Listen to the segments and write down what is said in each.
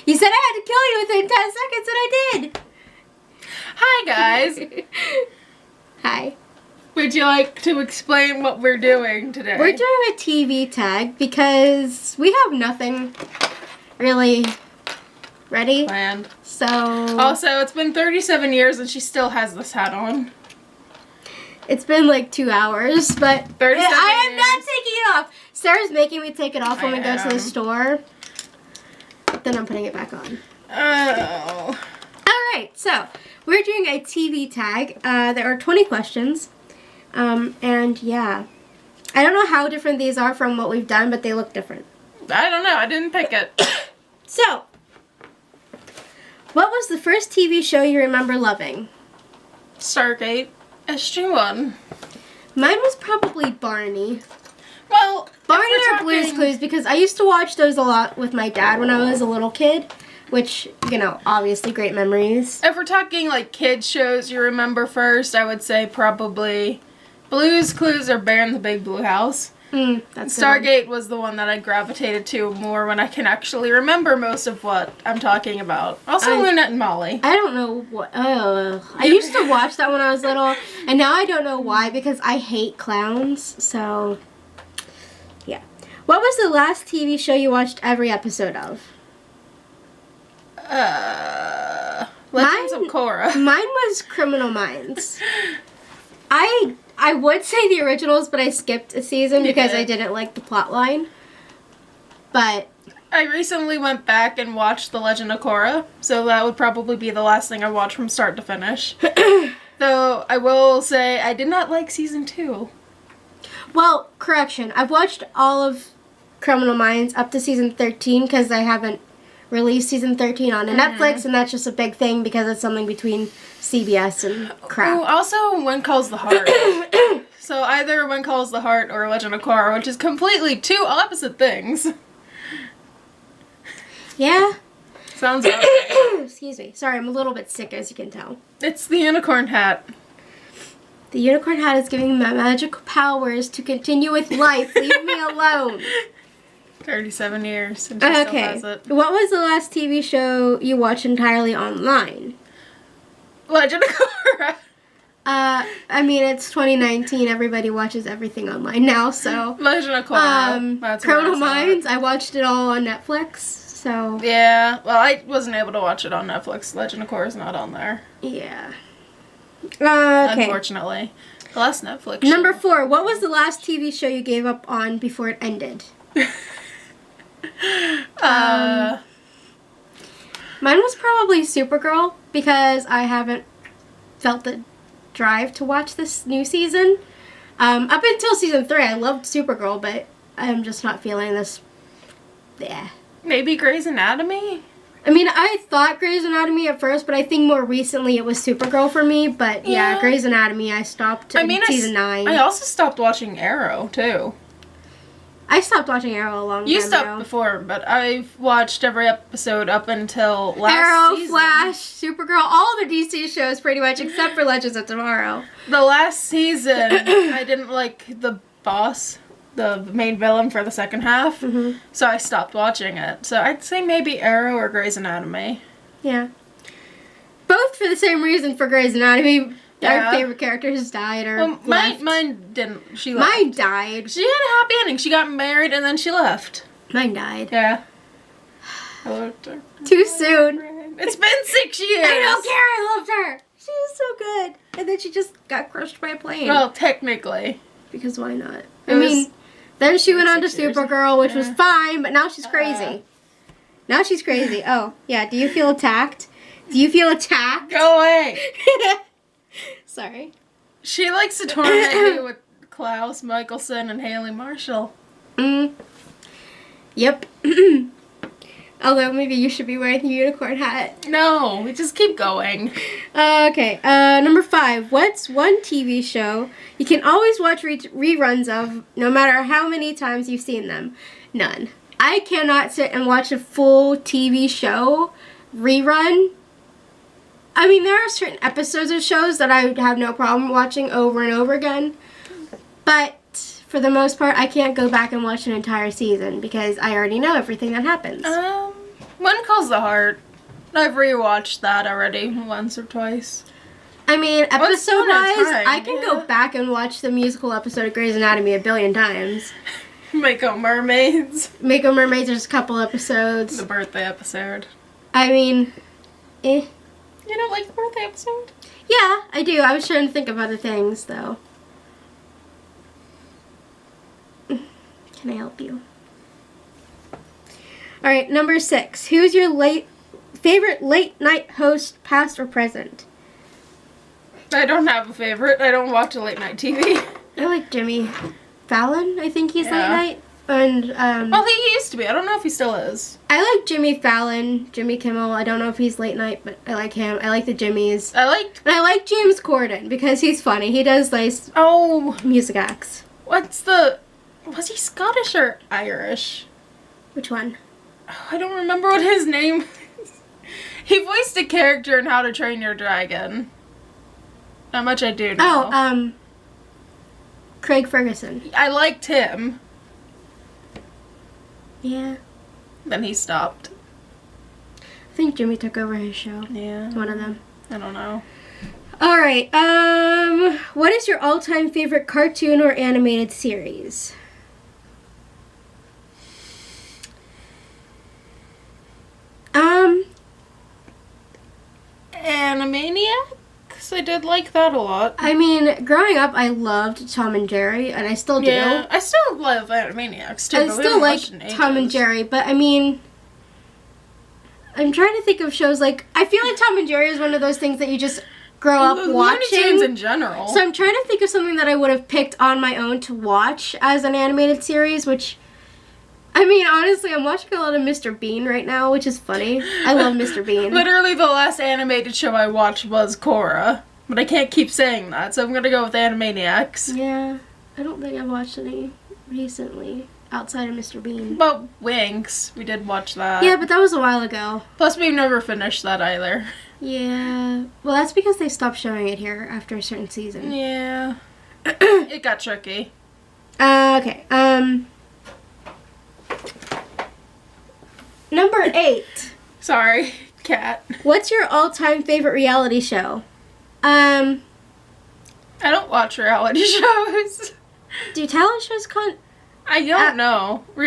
You said I had to kill you within 10 seconds, and I did. Hi, guys. Hi. Would you like to explain what we're doing today? We're doing a TV tag because we have nothing really ready. Planned. So... Also, it's been 37 years and she still has this hat on. It's been like 2 hours, but 37 I am years. not taking it off. Sarah's making me take it off when we go to the store. Then I'm putting it back on. Oh. Alright, so we're doing a TV tag. There are 20 questions. And yeah. I don't know how different these are from what we've done, but they look different. I don't know. I didn't pick it. So, what was the first TV show you remember loving? Stargate SG-1. Mine was probably Barney. Well, Barney or Blue's Clues, because I used to watch those a lot with my dad when I was a little kid, which, you know, obviously great memories. If we're talking like kids shows you remember first, I would say probably Blue's Clues or Bear in the Big Blue House. That's Stargate was the one that I gravitated to more when I can actually remember most of what I'm talking about. Also, Lynette and Molly. I don't know what. I used to watch that when I was little, and now I don't know why because I hate clowns. So, yeah. What was the last TV show you watched every episode of? Legends of Korra. Mine was Criminal Minds. I would say the originals, but I skipped a season because I didn't like the plot line. But I recently went back and watched The Legend of Korra, so that would probably be the last thing I watched from start to finish. Though I will say I did not like season 2. Well, correction. I've watched all of Criminal Minds up to season 13 because I haven't released season 13 on Netflix, and that's just a big thing because it's something between CBS and crap. Oh, also When Calls the Heart. So either When Calls the Heart or Legend of Korra, which is completely two opposite things. Yeah. Sounds right. Excuse me. Sorry, I'm a little bit sick, as you can tell. It's the unicorn hat. The unicorn hat is giving me magical powers to continue with life. Leave me alone. 37 years, and she still Okay. has it. What was the last TV show you watched entirely online? Legend of Korra. I mean, it's 2019. Everybody watches everything online now, so. Legend of Korra. That's where I Criminal saw it. Minds, I watched it all on Netflix, so. Yeah, well, I wasn't able to watch it on Netflix. Legend of Korra is not on there. Yeah. Okay. Unfortunately. The last Netflix show. Number 4, what was the last TV show you gave up on before it ended? Mine was probably Supergirl because I haven't felt the drive to watch this new season. Up until season 3, I loved Supergirl, but I'm just not feeling this. Yeah. Maybe Grey's Anatomy? I mean, I thought Grey's Anatomy at first, but I think more recently it was Supergirl for me. But yeah, Grey's Anatomy, I stopped in season 9. I also stopped watching Arrow, too. I stopped watching Arrow a long time ago. You stopped before, but I've watched every episode up until last Arrow, season. Flash, Supergirl, all the DC shows pretty much, except for Legends of Tomorrow. The last season, I didn't like the boss, the main villain for the second half, so I stopped watching it. So I'd say maybe Arrow or Grey's Anatomy. Yeah. Both for the same reason for Grey's Anatomy. Yeah. Our favorite characters died or left. Mine didn't. She left. Mine died. She had a happy ending. She got married and then she left. Mine died. Yeah. Too soon. It's been 6 years. I don't care. I loved her. She was so good. And then she just got crushed by a plane. Well, technically. Because why not? I mean, then she went on to 6 years. Supergirl, which was fine, but now she's crazy. Now she's crazy. Oh, yeah. Do you feel attacked? Do you feel attacked? Go away. Sorry. She likes to torment me with Klaus Michelson and Haley Marshall. Yep. Although maybe you should be wearing the unicorn hat. No, we just keep going. Okay. Number 5. What's one TV show you can always watch reruns of, no matter how many times you've seen them? None. I cannot sit and watch a full TV show rerun. I mean, there are certain episodes of shows that I would have no problem watching over and over again. But for the most part, I can't go back and watch an entire season because I already know everything that happens. One Calls the Heart. I've rewatched that already once or twice. I mean, episode-wise, time, I can go back and watch the musical episode of Grey's Anatomy a billion times. Mako Mermaids. Mako Mermaids, there's a couple episodes. The birthday episode. I mean, You don't like the birthday episode? Yeah, I do. I was trying to think of other things, though. Can I help you? Alright, number 6. Who's your favorite late night host, past or present? I don't have a favorite. I don't watch a late night TV. I like Jimmy Fallon. I think he's Yeah. late night. And, Well, he used to be. I don't know if he still is. I like Jimmy Fallon, Jimmy Kimmel. I don't know if he's late night, but I like him. I like the Jimmys. I like... And I like James Corden because he's funny. He does nice Oh, music acts. what's the... Was he Scottish or Irish? Which one? Oh, I don't remember what his name is. He voiced a character in How to Train Your Dragon. How much I do know. Oh, Craig Ferguson. I liked him. Yeah. Then he stopped. I think Jimmy took over his show. Yeah. One of them. I don't know. Alright, what is your all-time favorite cartoon or animated series? Animaniacs? I did like that a lot. I mean, growing up, I loved Tom and Jerry, and I still do. Yeah, I still love Animaniacs too. I but we still haven't like watched in Tom and ages. Jerry, but I mean, I'm trying to think of shows like, I feel like Tom and Jerry is one of those things that you just grow up Looney watching. Tunes in general. So I'm trying to think of something that I would have picked on my own to watch as an animated series, which, I mean, honestly, I'm watching a lot of Mr. Bean right now, which is funny. I love Mr. Bean. Literally, the last animated show I watched was Korra, but I can't keep saying that, so I'm gonna go with Animaniacs. Yeah, I don't think I've watched any recently outside of Mr. Bean. But Winx, we did watch that. Yeah, but that was a while ago. Plus, we've never finished that either. Yeah. Well, that's because they stopped showing it here after a certain season. Yeah. It got tricky. Okay. Number 8. Sorry, cat. What's your all-time favorite reality show? I don't watch reality shows. Do talent shows I don't know. or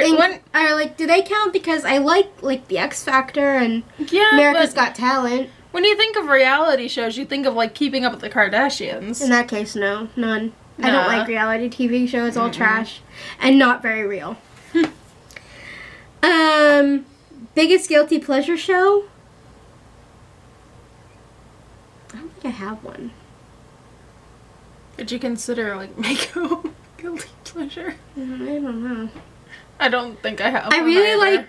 like, do they count? Because I like the X Factor and Yeah, America's but Got Talent. when you think of reality shows, you think of like Keeping Up with the Kardashians. In that case, no, none. I Nah. don't like reality TV shows. All trash and not very real. Biggest guilty pleasure show? I don't think I have one. Did you consider like Mako guilty pleasure? I don't know. I don't think I have. I one really either. like.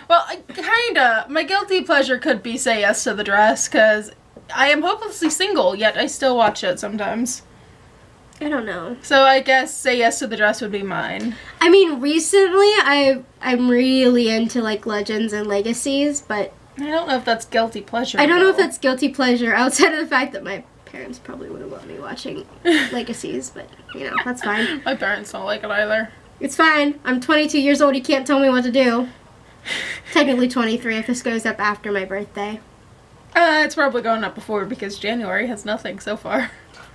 Well, kinda. My guilty pleasure could be Say Yes to the Dress, because I am hopelessly single, yet I still watch it sometimes. I don't know. So I guess Say Yes to the Dress would be mine. I mean, recently I'm really into like Legends and Legacies, but I don't know if that's guilty pleasure. I don't know if though. that's guilty pleasure outside of the fact that my parents probably wouldn't want me watching Legacies, but you know, that's fine. My parents don't like it either. It's fine. I'm 22 years old. You can't tell me what to do. Technically 23 if this goes up after my birthday. It's probably going up before because January has nothing so far.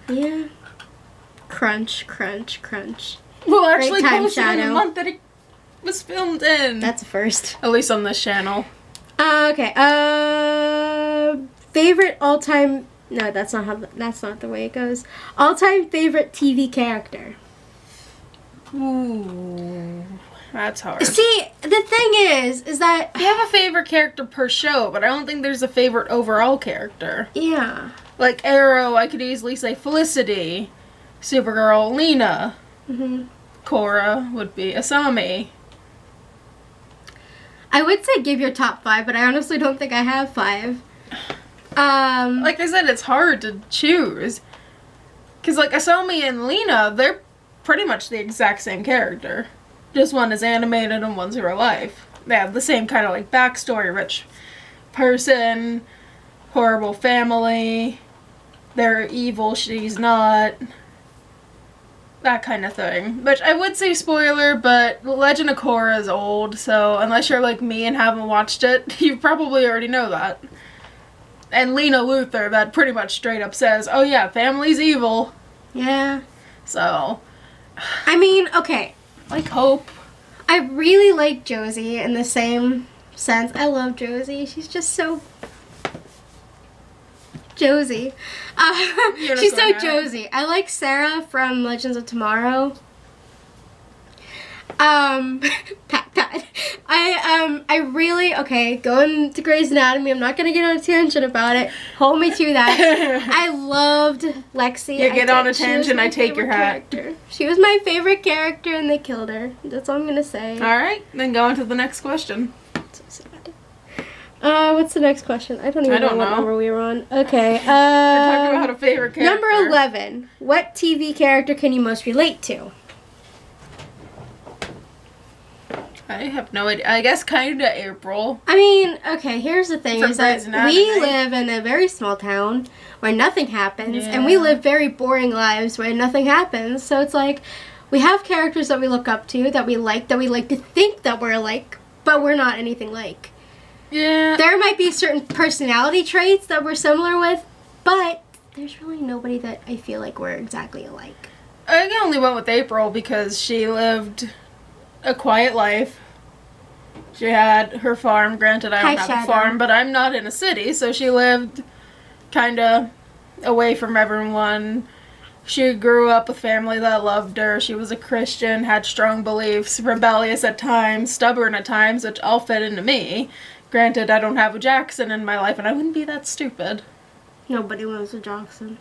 Yeah. Crunch, crunch, crunch. We'll actually time, post it in the Shadow. month that it was filmed in. That's a first. At least on this channel. Okay. Favorite all-time. No, that's not the way it goes. All-time favorite TV character. Ooh, that's hard. See, the thing is that You have a favorite character per show, but I don't think there's a favorite overall character. yeah. Like Arrow, I could easily say Felicity. Supergirl, Lena. Mhm. Korra would be Asami. I would say give your top 5, but I honestly don't think I have 5. Like I said, it's hard to choose. Because, like, Asami and Lena, they're pretty much the exact same character. Just one is animated and one's real life. They have the same kind of, like, backstory. Rich person, horrible family, they're evil, she's not. that kind of thing. Which I would say spoiler, but Legend of Korra is old, so unless you're like me and haven't watched it, you probably already know that. And Lena Luthor, that pretty much straight up says, oh yeah, family's evil. Yeah. So. I mean, okay. Like Hope. I really like Josie in the same sense. I love Josie. She's just so Josie. She's so Josie. I like Sarah from Legends of Tomorrow. Pat. I really, okay, going to Grey's Anatomy. I'm not going to get on a tangent about it. Hold me to that. I loved Lexi. You get on a tangent, I take your hat. Character. She was my favorite character and they killed her. That's all I'm going to say. Alright, then go on to the next question. So sad. What's the next question? I don't even know what number we were on. Okay. We're talking about a favorite character. Number 11. What TV character can you most relate to? I have no idea. I guess kind of April. I mean, okay, here's the thing. From Is that Grey's Anatomy. we live in a very small town where nothing happens. And we live very boring lives where nothing happens. So it's like, we have characters that we look up to, that we like to think that we're like, but we're not anything like. Yeah. There might be certain personality traits that we're similar with, but there's really nobody that I feel like we're exactly alike. I only went with April because she lived a quiet life. She had her farm. Granted, I don't have a farm, but I'm not in a city, so she lived kind of away from everyone. She grew up with family that loved her. She was a Christian, had strong beliefs, rebellious at times, stubborn at times, which all fit into me. Granted, I don't have a Jackson in my life, and I wouldn't be that stupid. Nobody wants a Jackson.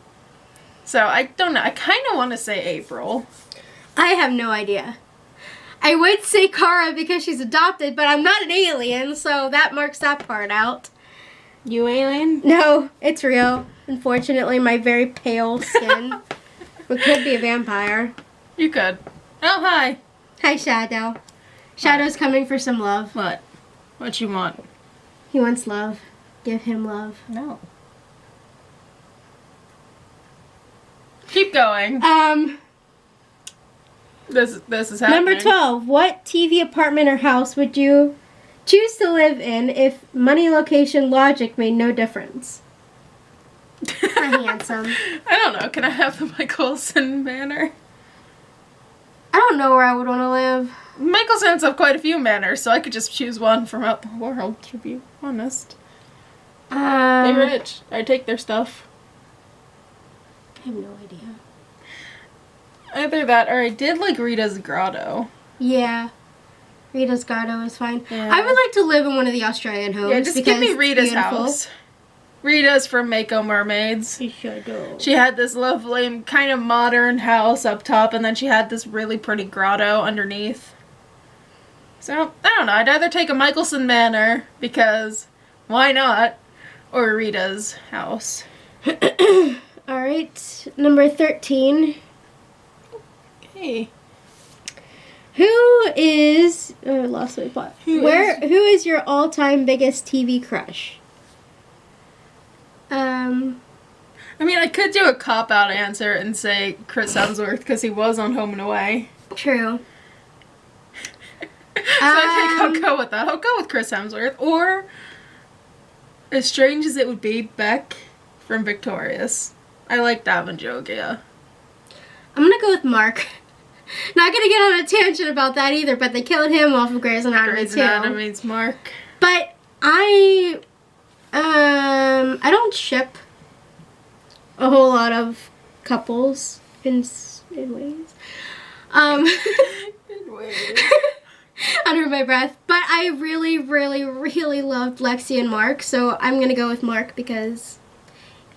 So, I don't know. I kind of want to say April. I have no idea. I would say Kara because she's adopted, but I'm not an alien, so that marks that part out. You alien? No, it's real. Unfortunately, my very pale skin. It could be a vampire. You could. Oh, hi. Hi, Shadow. Shadow's coming for some love. What? What you want? He wants love. Give him love. No. Keep going. This is happening. Number 12. What TV apartment or house would you choose to live in if money, location, logic made no difference? Handsome. I don't know. Can I have the Michelson Manor? I don't know where I would want to live. Michelsons have quite a few manors, so I could just choose one from out the world, to be honest. They're rich. I take their stuff. I have no idea. Either that, or I did like Rita's Grotto. Yeah. Rita's Grotto is fine. Yeah. I would like to live in one of the Australian homes. Yeah, just give me Rita's house. Rita's from Mako Mermaids. She had this lovely, kind of modern house up top, and then she had this really pretty grotto underneath. So, I don't know. I'd either take a Michelson Manor, because why not? Or Rita's house. Alright, number 13. Hey. Who is... Oh, I lost my plot. Who is your all-time biggest TV crush? I mean, I could do a cop-out answer and say Chris Hemsworth, because he was on Home and Away. True. So I think I'll go with that. I'll go with Chris Hemsworth. Or, as strange as it would be, Beck from Victorious. I like Davin-Jogia. I'm gonna go with Mark. Not gonna get on a tangent about that either, but they killed him off of Grey's Anatomy Grey's Anatomy's Mark. But I don't ship a whole lot of couples in ways. In ways. Under my breath. But I really, really, really loved Lexi and Mark, so I'm gonna go with Mark because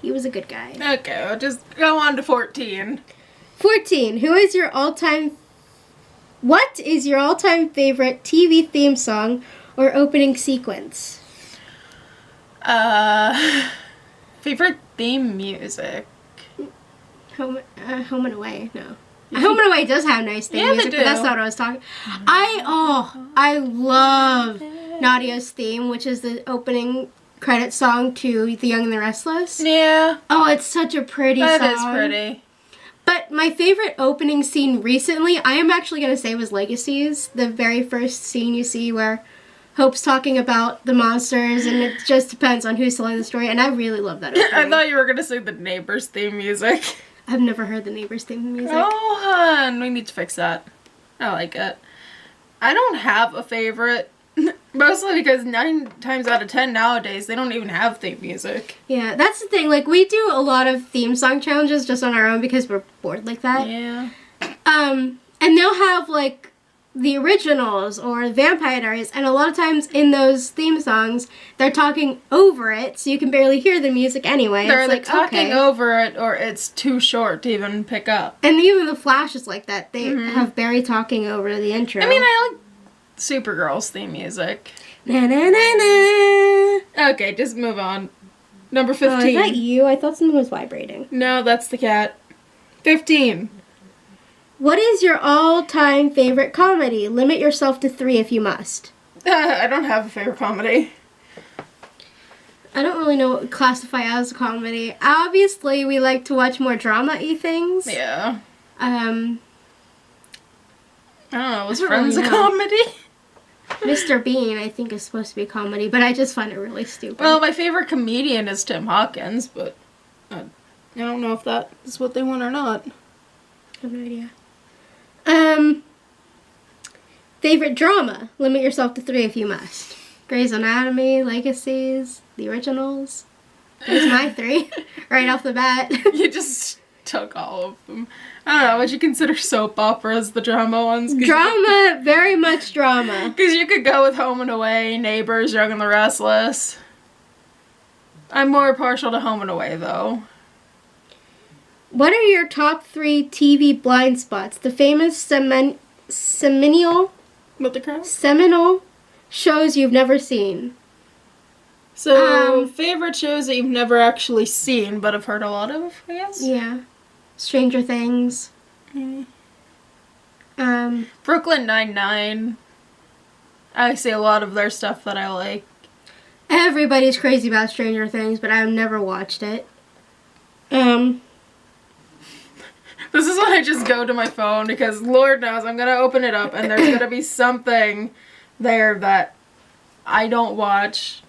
he was a good guy. Okay, I'll just go on to 14. 14. What is your all-time favorite TV theme song or opening sequence? Favorite theme music? Home and Away. No. Home and Away does have nice theme music, but that's not what I was talking. I love Nadia's theme, which is the opening credit song to The Young and the Restless. Yeah. Oh, it's such a pretty song. That is pretty. But my favorite opening scene recently, I am actually going to say, was Legacies. The very first scene you see where Hope's talking about the monsters, and it just depends on who's telling the story, and I really love that opening. I thought you were going to say the Neighbors theme music. I've never heard the Neighbors theme music. Oh, hon, we need to fix that. I like it. I don't have a favorite, mostly because 9 times out of 10 nowadays, they don't even have theme music. Yeah, that's the thing. Like, we do a lot of theme song challenges just on our own because we're bored like that. Yeah. And they'll have, like, the originals or Vampire Diaries, and a lot of times in those theme songs, they're talking over it, so you can barely hear the music anyway. They're it's like talking over it, or it's too short to even pick up. And even the Flash is like that. They have Barry talking over the intro. I mean, I like Supergirl's theme music. Na na na na. Okay, just move on. Number 15. Oh, is that you? I thought something was vibrating. No, that's the cat. 15. What is your all-time favorite comedy? Limit yourself to 3 if you must. I don't have a favorite comedy. I don't really know what would classify as a comedy. Obviously, we like to watch more drama-y things. Yeah. I don't know, was I don't Friends really a know. comedy? Mr. Bean, I think, is supposed to be a comedy, but I just find it really stupid. Well, my favorite comedian is Tim Hawkins, but I don't know if that is what they want or not. I have no idea. Favorite drama? Limit yourself to 3 if you must. Grey's Anatomy, Legacies, the originals. There's my 3, right off the bat. You just took all of them. I don't know, would you consider soap operas the drama ones? Drama, very much drama. Because you could go with Home and Away, Neighbors, Young and the Restless. I'm more partial to Home and Away, though. What are your top 3 TV blind spots? The famous seminal What the crap? seminal shows you've never seen. So, favorite shows that you've never actually seen, but have heard a lot of, I guess? Yeah. Stranger Things. Brooklyn Nine-Nine. I see a lot of their stuff that I like. Everybody's crazy about Stranger Things, but I've never watched it. This is when I just go to my phone because Lord knows I'm going to open it up and there's going to be something there that I don't watch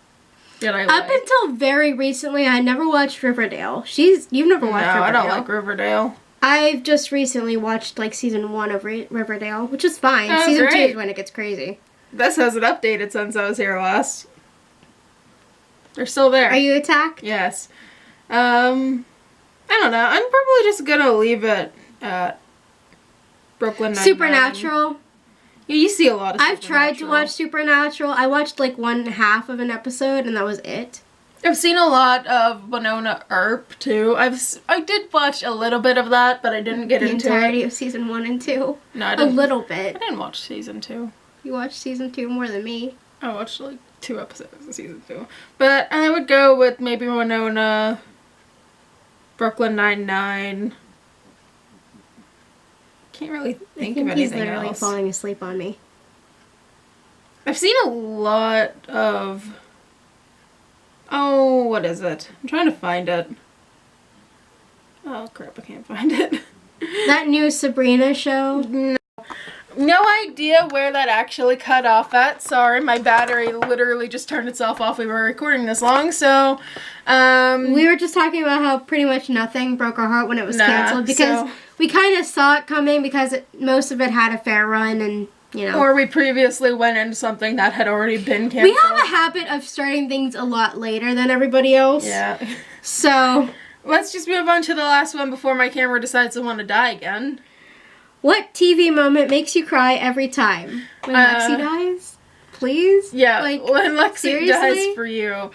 that I like. Up until very recently, I never watched Riverdale. You've never watched Riverdale. No, I don't like Riverdale. I've just recently watched like season 1 of Riverdale, which is fine. Oh, Season 2 great. is when it gets crazy. This hasn't updated since I was here last. They're still there. Are you attacked? Yes. I don't know. I'm probably just gonna leave it at Brooklyn Nine-Nine. Supernatural. Yeah, you see a lot of I've tried to watch Supernatural. I watched like 1/2 of an episode, and that was it. I've seen a lot of Winona Earp too. I did watch a little bit of that, but I didn't get into the entirety it. of season 1 and 2. No, I didn't. A little bit. I didn't watch season 2. You watched season 2 more than me. I watched like 2 episodes of season 2. But I would go with maybe Winona, Brooklyn Nine-Nine. Can't really think of anything he's literally else. falling asleep on me. I've seen a lot of... Oh, what is it? I'm trying to find it. Oh crap, I can't find it. That new Sabrina show. No idea where that actually cut off at. Sorry, my battery literally just turned itself off. We were recording this long, so... We were just talking about how pretty much nothing broke our heart when it was canceled. Because we kind of saw it coming because most of it had a fair run and, you know. Or we previously went into something that had already been canceled. We have a habit of starting things a lot later than everybody else. Yeah. So... Let's just move on to the last one before my camera decides to want to die again. What TV moment makes you cry every time? When Lexi dies? Please? Yeah, like, when Lexi seriously? dies for you.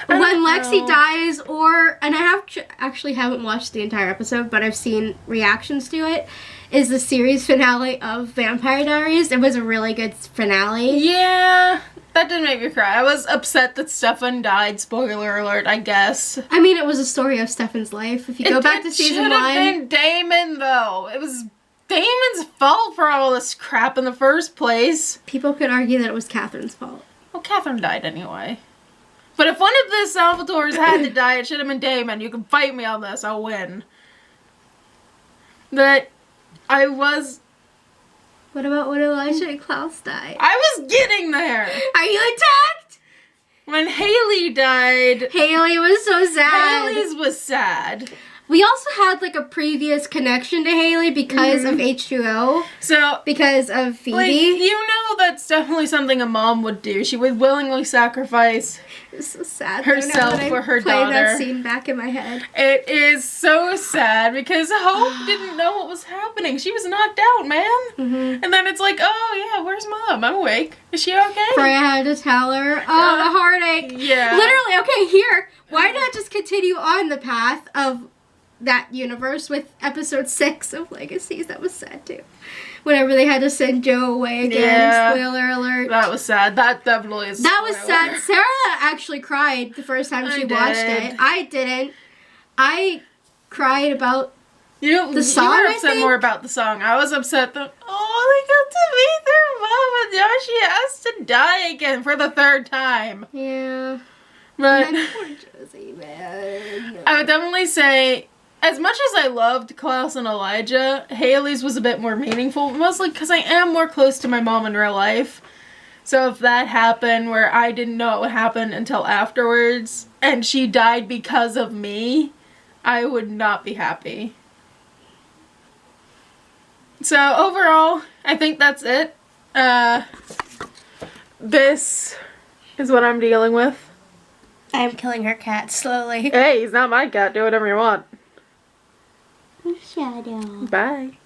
When Lexi dies, and I actually haven't watched the entire episode, but I've seen reactions to it, is the series finale of Vampire Diaries. It was a really good finale. Yeah, that did make me cry. I was upset that Stefan died. Spoiler alert, I guess. I mean, it was a story of Stefan's life. If you go back to season 1... It should have been Damon, though. It was Damon's fault for all this crap in the first place. People could argue that it was Catherine's fault. Well, Catherine died anyway. But if one of the Salvatores had to die, it should have been Damon. You can fight me on this. I'll win. that I was... What about when Elijah and Klaus died? I was getting there! Are you attacked? When Haley died... Haley was so sad. Haley's was sad. We also had like a previous connection to Haley because of H2O. So because of Phoebe. Like, you know that's definitely something a mom would do. She would willingly sacrifice so sad herself for her daughter. That scene back in my head. It is so sad because Hope didn't know what was happening. She was knocked out, man. And then it's like, oh yeah, where's Mom? I'm awake. Is she okay? Freya had to tell her. Oh, the heartache. Yeah. Literally, okay, here. Why not just continue on the path of that universe with episode 6 of Legacies? That was sad too. Whenever they had to send Joe away again. Yeah. Spoiler alert. That was sad. That definitely is. That was sad. Sarah actually cried the first time she watched it. I didn't. I cried about the song. You were upset more about the song. I was upset that they got to meet their mom and now she has to die again for the 3rd time. Yeah. But and then poor Josie, man. I would definitely say, as much as I loved Klaus and Elijah, Haley's was a bit more meaningful, mostly because I am more close to my mom in real life. So if that happened where I didn't know what happened until afterwards, and she died because of me, I would not be happy. So overall, I think that's it. This is what I'm dealing with. I am killing her cat slowly. Hey, he's not my cat. Do whatever you want. Shadow. Bye.